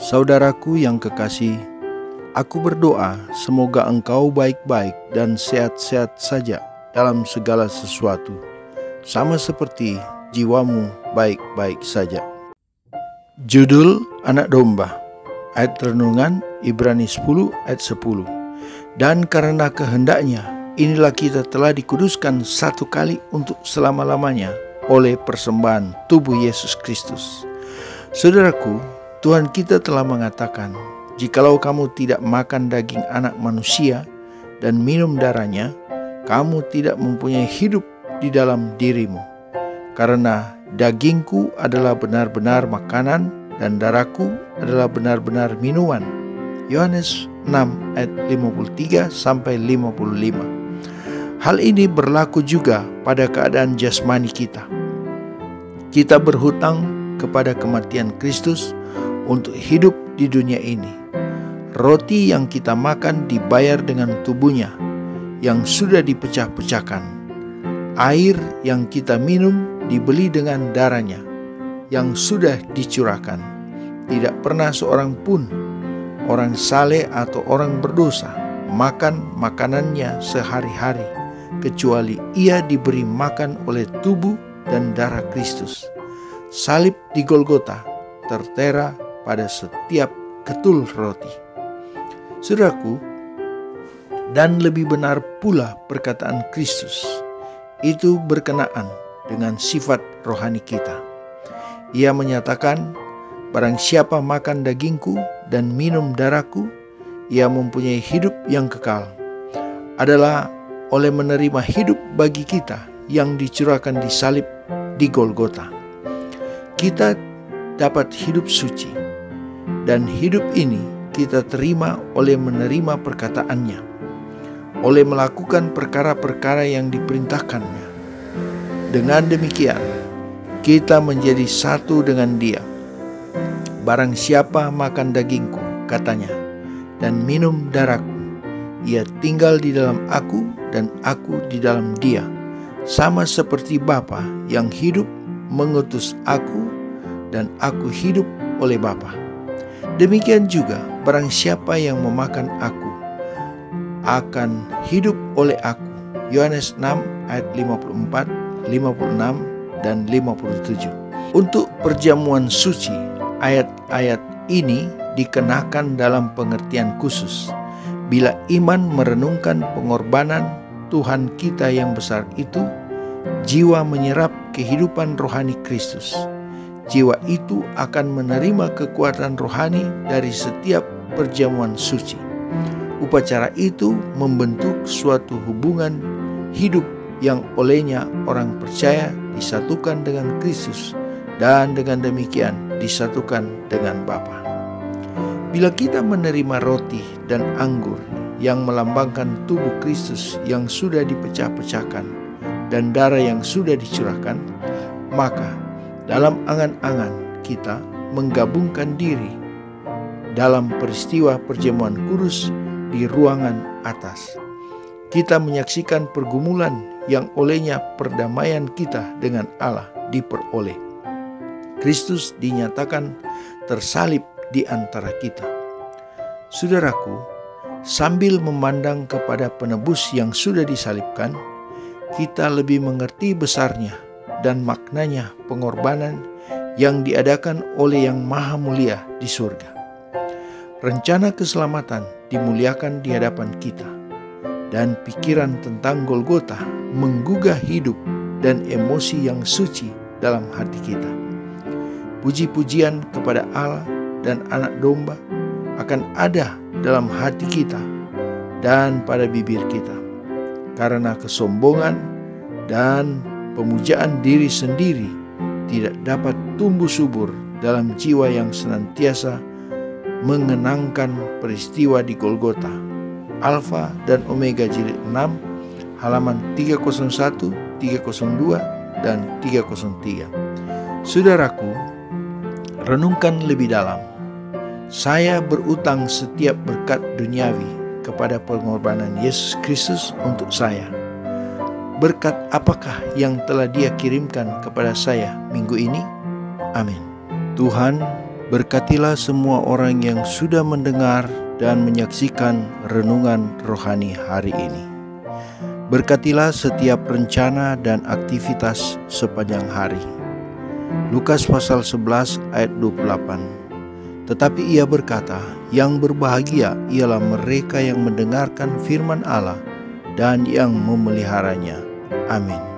Saudaraku yang kekasih, aku berdoa semoga engkau baik-baik dan sehat-sehat saja dalam segala sesuatu, sama seperti jiwamu baik-baik saja. Judul Anak Domba. Ayat renungan Ibrani 10 ayat 10. Dan karena kehendaknya, inilah kita telah dikuduskan satu kali untuk selama-lamanya oleh persembahan tubuh Yesus Kristus. Saudaraku, Tuhan kita telah mengatakan, jikalau kamu tidak makan daging anak manusia dan minum darahnya, kamu tidak mempunyai hidup di dalam dirimu. Karena dagingku adalah benar-benar makanan dan darahku adalah benar-benar minuman. Yohanes 6 ayat 53 sampai 55. Hal ini berlaku juga pada keadaan jasmani kita. Kita berhutang kepada kematian Kristus untuk hidup di dunia ini. Roti yang kita makan dibayar dengan tubuhnya yang sudah dipecah-pecahkan. Air yang kita minum dibeli dengan darahnya yang sudah dicurahkan. Tidak pernah seorang pun, orang saleh atau orang berdosa, makan makanannya sehari-hari, kecuali ia diberi makan oleh tubuh dan darah Kristus. Salib di Golgota tertera pada setiap ketul roti. Saudaraku, dan lebih benar pula perkataan Kristus, itu berkenaan dengan sifat rohani kita. Ia menyatakan, barang siapa makan dagingku dan minum darahku, ia mempunyai hidup yang kekal. Adalah oleh menerima hidup bagi kita yang dicurahkan di salib di Golgota. Kita dapat hidup suci, dan hidup ini kita terima oleh menerima perkataannya, oleh melakukan perkara-perkara yang diperintahkannya. Dengan demikian, kita menjadi satu dengan Dia. Barang siapa makan dagingku, katanya, dan minum darahku, ia tinggal di dalam aku dan aku di dalam dia, sama seperti Bapa yang hidup mengutus aku dan aku hidup oleh Bapa. Demikian juga barang siapa yang memakan aku akan hidup oleh aku. Yohanes 6 ayat 54, 56 dan 57. Untuk perjamuan suci, ayat-ayat ini dikenakan dalam pengertian khusus. Bila iman merenungkan pengorbanan Tuhan kita yang besar itu, jiwa menyerap kehidupan rohani Kristus. Jiwa itu akan menerima kekuatan rohani dari setiap perjamuan suci. Upacara itu membentuk suatu hubungan hidup yang olehnya orang percaya disatukan dengan Kristus dan dengan demikian disatukan dengan Bapa. Bila kita menerima roti dan anggur yang melambangkan tubuh Kristus yang sudah dipecah-pecahkan dan darah yang sudah dicurahkan, maka dalam angan-angan kita menggabungkan diri dalam peristiwa perjamuan kudus di ruangan atas. Kita menyaksikan pergumulan yang olehnya perdamaian kita dengan Allah diperoleh. Kristus dinyatakan tersalib di antara kita. Saudaraku, sambil memandang kepada penebus yang sudah disalibkan, kita lebih mengerti besarnya dan maknanya pengorbanan yang diadakan oleh Yang Maha Mulia di surga. Rencana keselamatan dimuliakan di hadapan kita, dan pikiran tentang Golgota menggugah hidup dan emosi yang suci dalam hati kita. Puji-pujian kepada Allah dan Anak Domba akan ada dalam hati kita dan pada bibir kita, karena kesombongan dan pemujaan diri sendiri tidak dapat tumbuh subur dalam jiwa yang senantiasa mengenangkan peristiwa di Golgota. Alfa dan Omega jilid 6 halaman 301, 302 dan 303. Saudaraku, renungkan lebih dalam. Saya berutang setiap berkat duniawi kepada pengorbanan Yesus Kristus untuk saya. Berkat apakah yang telah Dia kirimkan kepada saya minggu ini? Amin. Tuhan Berkatilah semua orang yang sudah mendengar dan menyaksikan renungan rohani hari ini. Berkatilah setiap rencana dan aktivitas sepanjang hari. Lukas pasal 11 ayat 28. Tetapi ia berkata, yang berbahagia ialah mereka yang mendengarkan firman Allah dan yang memeliharanya. Amin.